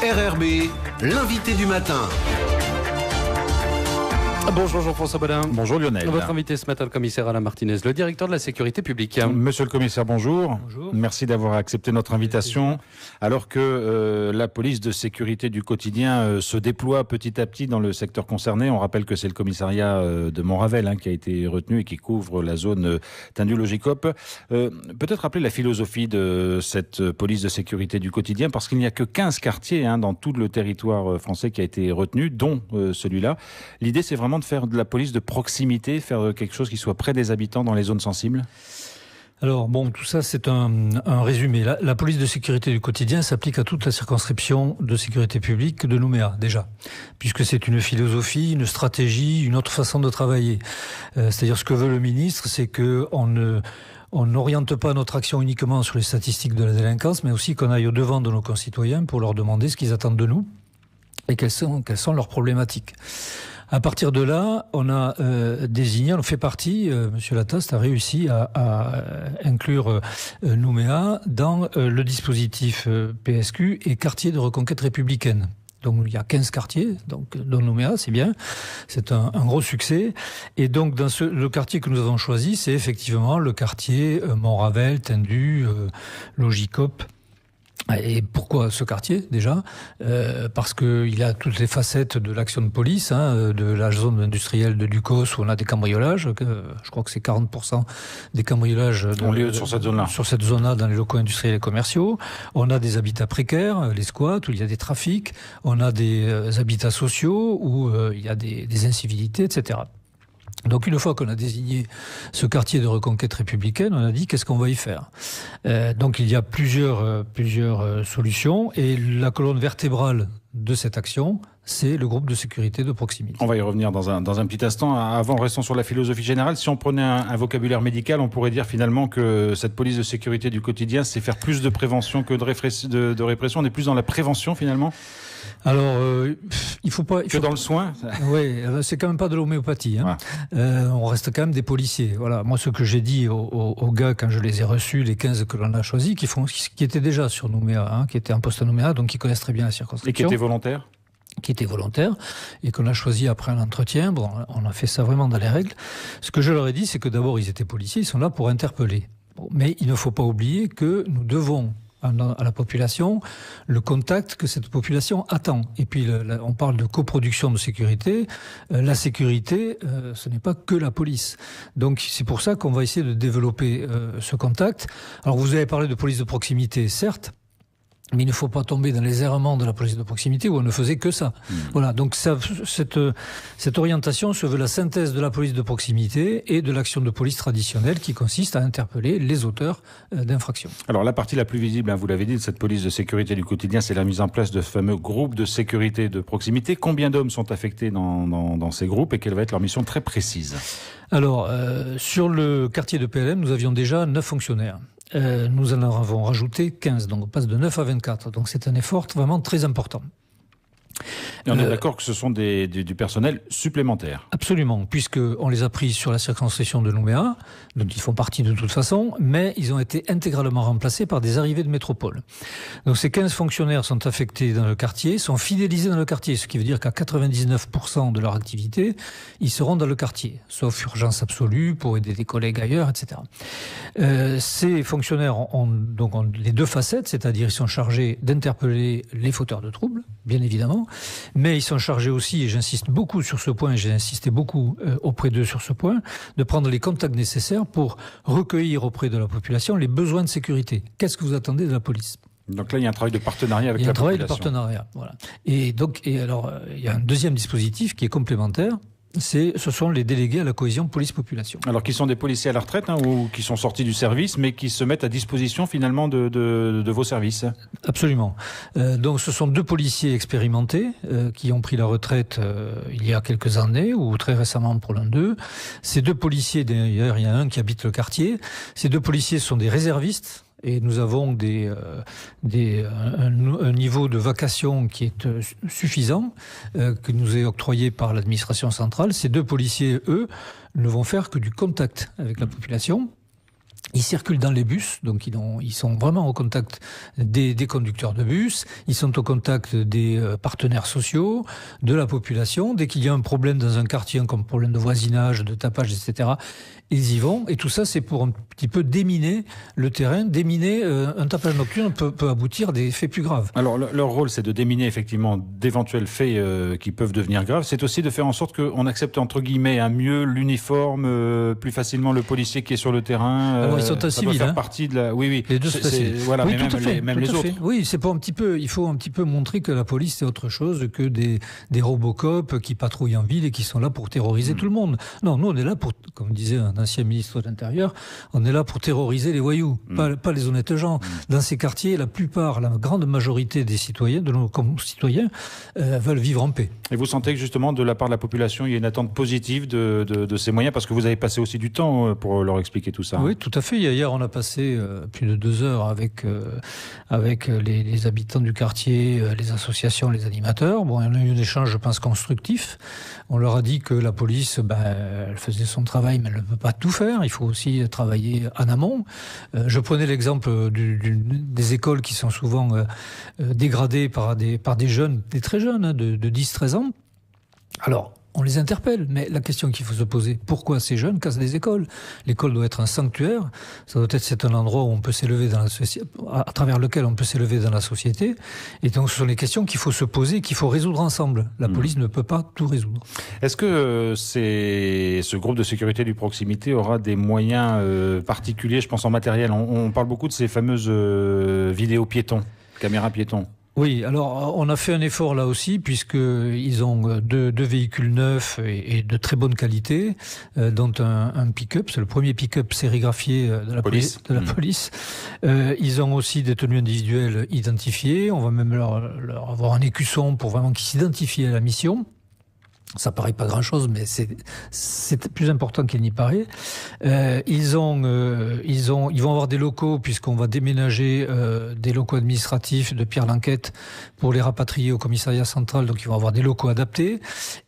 RRB, l'invité du matin. Bonjour Jean-François Bodin. Bonjour Lionel. Votre invité ce matin, le commissaire Alain Martinez, le directeur de la sécurité publique. Monsieur le commissaire, bonjour. Bonjour. Merci d'avoir accepté notre invitation. Alors que la police de sécurité du quotidien se déploie petit à petit dans le secteur concerné, on rappelle que c'est le commissariat de Montravel qui a été retenu et qui couvre la zone Tindu-Logicop. Peut-être rappeler la philosophie de cette police de sécurité du quotidien, parce qu'il n'y a que 15 quartiers dans tout le territoire français qui a été retenu, dont celui-là. L'idée, c'est vraiment de faire de la police de proximité, faire quelque chose qui soit près des habitants dans les zones sensibles? Alors bon, tout ça c'est un résumé. La police de sécurité du quotidien s'applique à toute la circonscription de sécurité publique de Nouméa déjà, puisque c'est une philosophie, une stratégie, une autre façon de travailler. C'est-à-dire ce que veut le ministre, c'est que on n'oriente pas notre action uniquement sur les statistiques de la délinquance, mais aussi qu'on aille au-devant de nos concitoyens pour leur demander ce qu'ils attendent de nous et quelles sont leurs problématiques. À partir de là, on a désigné, on fait partie, Monsieur Lataste a réussi à inclure Nouméa dans le dispositif PSQ et quartier de reconquête républicaine. Donc il y a 15 quartiers, donc dans Nouméa, c'est bien, c'est un gros succès. Et donc dans le quartier que nous avons choisi, c'est effectivement le quartier Montravel, Tindu, Logicop. Et pourquoi ce quartier déjà ? Parce qu'il a toutes les facettes de l'action de police, de la zone industrielle de Ducos où on a des cambriolages. Je crois que c'est 40% des cambriolages ont lieu sur cette zone-là. Sur cette zone-là, dans les locaux industriels et commerciaux. On a des habitats précaires, les squats où il y a des trafics. On a des habitats sociaux où il y a des incivilités, etc. Donc une fois qu'on a désigné ce quartier de reconquête républicaine, on a dit qu'est-ce qu'on va y faire. Donc il y a plusieurs solutions et la colonne vertébrale de cette action, c'est le groupe de sécurité de proximité. On va y revenir dans un petit instant. Avant, restons sur la philosophie générale. Si on prenait un vocabulaire médical, on pourrait dire finalement que cette police de sécurité du quotidien, c'est faire plus de prévention que de répression. On est plus dans la prévention finalement ? Alors, il faut pas... dans le soin. Oui, c'est quand même pas de l'homéopathie. Ouais. On reste quand même des policiers. Voilà. Moi, ce que j'ai dit aux gars quand je les ai reçus, les 15 que l'on a choisis, qui étaient déjà sur Nouméa, qui étaient en poste à Nouméa, donc qui connaissent très bien la circonscription. Et qui étaient volontaires ? Qui étaient volontaires et qu'on a choisi après un entretien. Bon, on a fait ça vraiment dans les règles. Ce que je leur ai dit, c'est que d'abord, ils étaient policiers, ils sont là pour interpeller. Bon, mais il ne faut pas oublier que nous devons à la population le contact que cette population attend. Et puis on parle de coproduction de sécurité. La sécurité, ce n'est pas que la police. Donc c'est pour ça qu'on va essayer de développer ce contact. Alors vous avez parlé de police de proximité, certes, mais il ne faut pas tomber dans les errements de la police de proximité où on ne faisait que ça. Voilà, donc cette orientation se veut la synthèse de la police de proximité et de l'action de police traditionnelle qui consiste à interpeller les auteurs d'infractions. Alors la partie la plus visible, vous l'avez dit, de cette police de sécurité du quotidien, c'est la mise en place de ce fameux groupe de sécurité de proximité. Combien d'hommes sont affectés dans ces groupes et quelle va être leur mission très précise ? Alors, sur le quartier de PLM, nous avions déjà 9 fonctionnaires. Nous en avons rajouté 15, donc on passe de 9 à 24. Donc c'est un effort vraiment très important. Et on est d'accord que ce sont du personnel supplémentaire. Absolument, puisqu'on les a pris sur la circonscription de Nouméa, donc ils font partie de toute façon, mais ils ont été intégralement remplacés par des arrivées de métropole. Donc ces 15 fonctionnaires sont affectés dans le quartier, sont fidélisés dans le quartier, ce qui veut dire qu'à 99% de leur activité, ils seront dans le quartier, sauf urgence absolue pour aider des collègues ailleurs, etc. Ces fonctionnaires ont les deux facettes, c'est-à-dire ils sont chargés d'interpeller les fauteurs de troubles, bien évidemment, mais ils sont chargés aussi, et j'insiste beaucoup sur ce point, et j'ai insisté beaucoup auprès d'eux sur ce point, de prendre les contacts nécessaires pour recueillir auprès de la population les besoins de sécurité. Qu'est-ce que vous attendez de la police ? Donc là, il y a un travail de partenariat avec la population. Il y a un travail de partenariat, voilà. Et alors, il y a un deuxième dispositif qui est complémentaire. Ce sont les délégués à la cohésion police-population. Alors, qui sont des policiers à la retraite ou qui sont sortis du service, mais qui se mettent à disposition finalement de vos services. Absolument. Donc, ce sont 2 policiers expérimentés qui ont pris la retraite il y a quelques années ou très récemment pour l'un d'eux. Ces 2 policiers, d'ailleurs, il y en a un qui habite le quartier. Ces 2 policiers sont des réservistes. Et nous avons un niveau de vacation qui est suffisant, que nous est octroyé par l'administration centrale. Ces 2 policiers, eux, ne vont faire que du contact avec la population. Ils circulent dans les bus, donc ils sont vraiment au contact des conducteurs de bus, ils sont au contact des partenaires sociaux, de la population. Dès qu'il y a un problème dans un quartier, comme problème de voisinage, de tapage, etc., ils y vont. Et tout ça, c'est pour un petit peu déminer le terrain. Déminer un tapage nocturne peut aboutir à des faits plus graves. Alors, leur rôle, c'est de déminer effectivement d'éventuels faits qui peuvent devenir graves. C'est aussi de faire en sorte qu'on accepte, entre guillemets, à mieux l'uniforme, plus facilement le policier qui est sur le terrain. Alors, ils sont en ça civil. doit faire partie de la... Oui. Les deux sont civiles. Voilà, oui, mais tout à fait, même les autres. Oui, c'est pour un petit peu... Il faut un petit peu montrer que la police, c'est autre chose que des Robocop qui patrouillent en ville et qui sont là pour terroriser tout le monde. Non, nous, on est là pour, comme disait un ancien ministre de l'Intérieur, on est là pour terroriser les voyous, pas les honnêtes gens. Dans ces quartiers, la grande majorité des citoyens, de nos concitoyens, veulent vivre en paix. Et vous sentez que justement, de la part de la population, il y a une attente positive de ces moyens, parce que vous avez passé aussi du temps pour leur expliquer tout ça. Oui, tout à fait. Hier, on a passé plus de 2 heures avec les habitants du quartier, les associations, les animateurs. Bon, il y en a eu un échange, je pense, constructif. On leur a dit que la police, elle faisait son travail, mais elle ne peut pas tout faire. Il faut aussi travailler en amont. Je prenais l'exemple des écoles qui sont souvent dégradées par des jeunes, des très jeunes, de 10-13 ans. Alors, on les interpelle, mais la question qu'il faut se poser, pourquoi ces jeunes cassent des écoles ? L'école doit être un sanctuaire, c'est un endroit où on peut s'élever dans la société, à travers lequel on peut s'élever dans la société, et donc ce sont les questions qu'il faut se poser, qu'il faut résoudre ensemble. La police ne peut pas tout résoudre. Est-ce que ce groupe de sécurité du proximité aura des moyens particuliers, je pense en matériel ? On parle beaucoup de ces fameuses vidéos piétons, caméras piétons. Oui, alors on a fait un effort là aussi, puisqu'ils ont deux véhicules neufs et de très bonne qualité, dont un pick-up, c'est le premier pick-up sérigraphié de la police. Ils ont aussi des tenues individuelles identifiées, on va même leur avoir un écusson pour vraiment qu'ils s'identifient à la mission. Ça paraît pas grand-chose, mais c'est plus important qu'il n'y paraît. Ils vont avoir des locaux, puisqu'on va déménager des locaux administratifs de Pierre Lanquette pour les rapatrier au commissariat central. Donc ils vont avoir des locaux adaptés.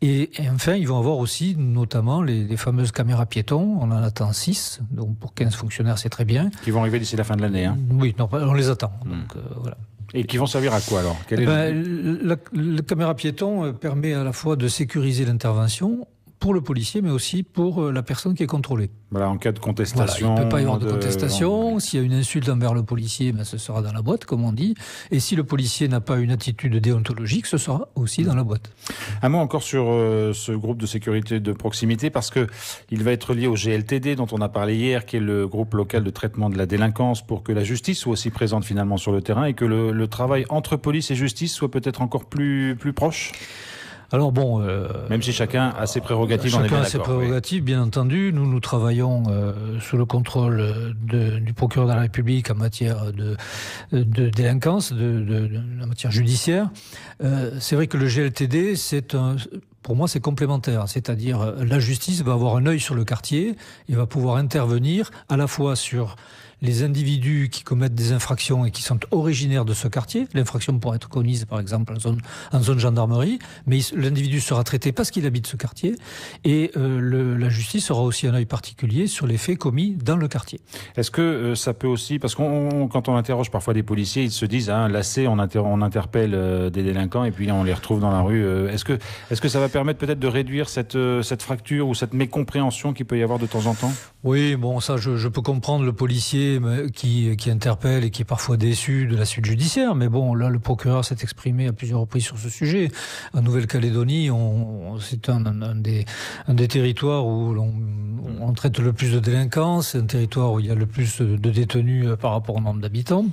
Et enfin, ils vont avoir aussi, notamment, les fameuses caméras piétons. On en attend 6. Donc pour 15 fonctionnaires, c'est très bien. Qui vont arriver d'ici la fin de l'année. Oui, non, on les attend. Donc voilà. Et qui vont servir à quoi alors ? La caméra piéton permet à la fois de sécuriser l'intervention pour le policier, mais aussi pour la personne qui est contrôlée. Voilà, en cas de contestation. Voilà, il ne peut pas y avoir de contestation. S'il y a une insulte envers le policier, ce sera dans la boîte, comme on dit. Et si le policier n'a pas une attitude déontologique, ce sera aussi dans la boîte. Un mot encore sur ce groupe de sécurité de proximité, parce qu'il va être lié au GLTD, dont on a parlé hier, qui est le groupe local de traitement de la délinquance, pour que la justice soit aussi présente finalement sur le terrain et que le travail entre police et justice soit peut-être encore plus proche. Alors bon... même si chacun a ses prérogatives, on est bien d'accord. Chacun a ses prérogatives, bien entendu. Nous travaillons sous le contrôle du procureur de la République en matière de délinquance, de la matière judiciaire. C'est vrai que le GLTD, pour moi, c'est complémentaire. C'est-à-dire, la justice va avoir un œil sur le quartier et va pouvoir intervenir à la fois sur les individus qui commettent des infractions et qui sont originaires de ce quartier. L'infraction pourrait être commise, par exemple, en zone gendarmerie, mais l'individu sera traité parce qu'il habite ce quartier, et la justice aura aussi un œil particulier sur les faits commis dans le quartier. Est-ce que ça peut aussi, parce que quand on interroge parfois des policiers, ils se disent, lassés, on interpelle des délinquants et puis on les retrouve dans la rue. Est-ce que ça va permettre peut-être de réduire cette fracture ou cette mécompréhension qu'il peut y avoir de temps en temps ? Oui, bon, ça, je peux comprendre le policier qui interpelle et qui est parfois déçu de la suite judiciaire, mais bon, là, le procureur s'est exprimé à plusieurs reprises sur ce sujet. En Nouvelle-Calédonie, c'est un des territoires où on traite le plus de délinquance, c'est un territoire où il y a le plus de détenus par rapport au nombre d'habitants.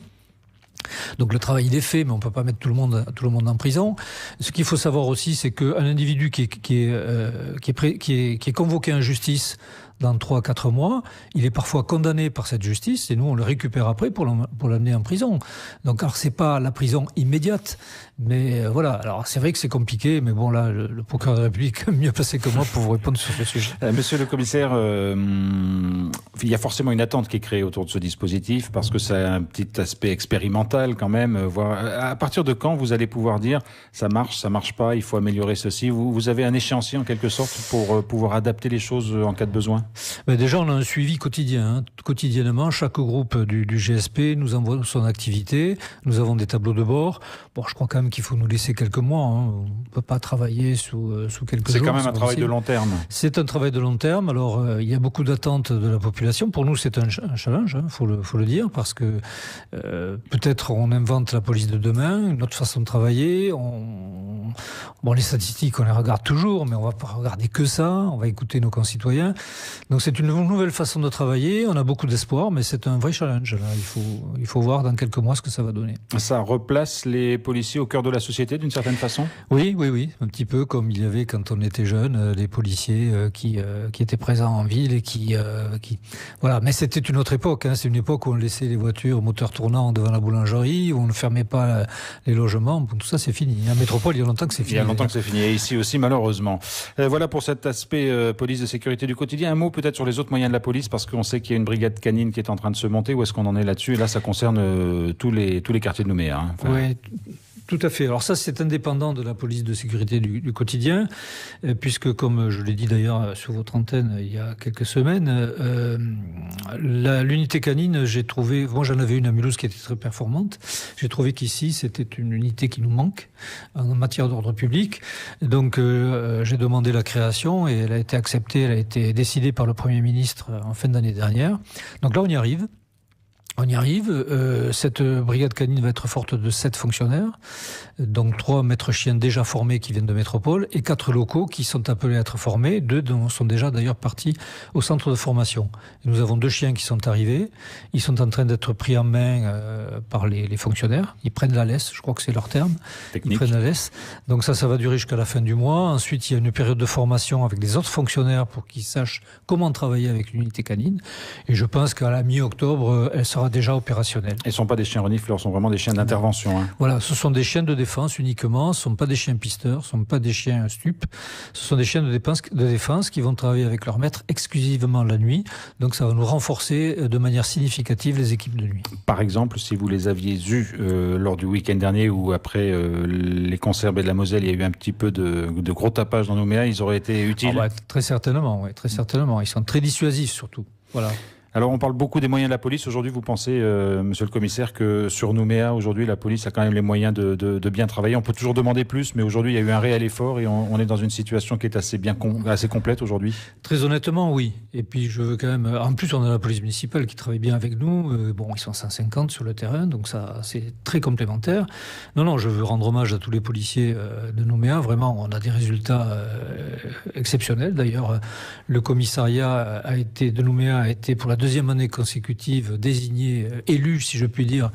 Donc le travail il est fait, mais on peut pas mettre tout le monde en prison. Ce qu'il faut savoir aussi, c'est qu'un individu qui est convoqué en justice dans 3 à 4 mois, il est parfois condamné par cette justice et nous on le récupère après pour l'amener en prison. Donc alors c'est pas la prison immédiate, mais voilà. Alors c'est vrai que c'est compliqué, mais bon là le procureur de la République est mieux placé que moi pour vous répondre sur ce sujet. Monsieur le commissaire, il y a forcément une attente qui est créée autour de ce dispositif parce que ça a un petit aspect expérimental quand même. À partir de quand vous allez pouvoir dire ça marche pas, il faut améliorer ceci. Vous avez un échéancier en quelque sorte pour pouvoir adapter les choses en cas de besoin? Ben déjà, on a un suivi quotidien. Quotidiennement, chaque groupe du GSP nous envoie son activité. Nous avons des tableaux de bord. Bon, je crois quand même qu'il faut nous laisser quelques mois. On ne peut pas travailler sous quelques jours. C'est quand même un travail de long terme. C'est un travail de long terme. Alors, il y a beaucoup d'attentes de la population. Pour nous, c'est un challenge, faut le dire, parce que peut-être on invente la police de demain, une autre façon de travailler. Bon, les statistiques, on les regarde toujours, mais on va pas regarder que ça. On va écouter nos concitoyens. Donc, c'est une nouvelle façon de travailler. On a beaucoup d'espoir, mais c'est un vrai challenge. Là. Il faut voir dans quelques mois ce que ça va donner. Ça replace les policiers au cœur de la société, d'une certaine façon ? Oui. Un petit peu comme il y avait quand on était jeune, les policiers qui étaient présents en ville et qui voilà. Mais c'était une autre époque. C'est une époque où on laissait les voitures moteur tournant devant la boulangerie, où on ne fermait pas les logements. Bon, tout ça, c'est fini. La métropole, il y a longtemps que c'est fini. Il y a longtemps que c'est fini. Et ici aussi, malheureusement. Voilà pour cet aspect police de sécurité du quotidien. Un mot peut-être sur les autres moyens de la police, parce qu'on sait qu'il y a une brigade canine qui est en train de se monter. Où est-ce qu'on en est là-dessus ? Et là, ça concerne tous les quartiers de Nouméa. Oui. Tout à fait. Alors ça, c'est indépendant de la police de sécurité du quotidien, puisque, comme je l'ai dit d'ailleurs sur votre antenne il y a quelques semaines, l'unité canine, j'ai trouvé, moi j'en avais une à Mulhouse qui était très performante, j'ai trouvé qu'ici, c'était une unité qui nous manque en matière d'ordre public. Donc j'ai demandé la création et elle a été acceptée, elle a été décidée par le Premier ministre en fin d'année dernière. Donc là, on y arrive. Cette brigade canine va être forte de 7 fonctionnaires, donc 3 maîtres chiens déjà formés qui viennent de métropole et 4 locaux qui sont appelés à être formés. 2 sont déjà d'ailleurs partis au centre de formation. Et nous avons 2 chiens qui sont arrivés. Ils sont en train d'être pris en main par les fonctionnaires. Ils prennent la laisse, je crois que c'est leur terme. Technique. Ils prennent la laisse. Donc ça va durer jusqu'à la fin du mois. Ensuite, il y a une période de formation avec les autres fonctionnaires pour qu'ils sachent comment travailler avec l'unité canine. Et je pense qu'à la mi-octobre, elle sera déjà opérationnels. Et ce ne sont pas des chiens renifleurs, ce sont vraiment des chiens d'intervention. Voilà, ce sont des chiens de défense uniquement, ce ne sont pas des chiens pisteurs, ce ne sont pas des chiens stupes, ce sont des chiens de défense qui vont travailler avec leur maître exclusivement la nuit. Donc ça va nous renforcer de manière significative les équipes de nuit. Par exemple, si vous les aviez eus lors du week-end dernier ou après les concerts de la Moselle, il y a eu un petit peu de gros tapage dans Nouméa, ils auraient été utiles. Très certainement, oui, très certainement. Ils sont très dissuasifs surtout. Voilà. Alors, on parle beaucoup des moyens de la police. Aujourd'hui, vous pensez, monsieur le commissaire, que sur Nouméa, aujourd'hui, la police a quand même les moyens de bien travailler. On peut toujours demander plus, mais aujourd'hui, il y a eu un réel effort et on est dans une situation qui est assez complète aujourd'hui. Très honnêtement, oui. Et puis, je veux quand même... En plus, on a la police municipale qui travaille bien avec nous. Ils sont 150 sur le terrain, donc ça, c'est très complémentaire. Non, je veux rendre hommage à tous les policiers de Nouméa. Vraiment, on a des résultats exceptionnels. D'ailleurs, le commissariat de Nouméa a été pour la 2e année consécutive désigné, élu, si je puis dire,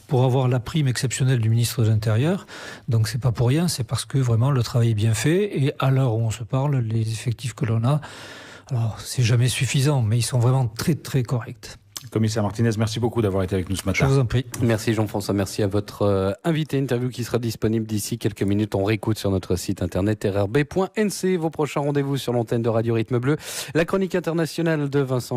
pour avoir la prime exceptionnelle du ministre de l'Intérieur. Donc c'est pas pour rien, c'est parce que vraiment le travail est bien fait. Et à l'heure où on se parle, les effectifs que l'on a, alors c'est jamais suffisant, mais ils sont vraiment très très corrects. Commissaire Martinez, merci beaucoup d'avoir été avec nous ce matin. Je vous en prie. Merci Jean-François, merci à votre invité. Interview qui sera disponible d'ici quelques minutes. On réécoute sur notre site internet rrb.nc. Vos prochains rendez-vous sur l'antenne de Radio Rythme Bleu. La chronique internationale de Vincent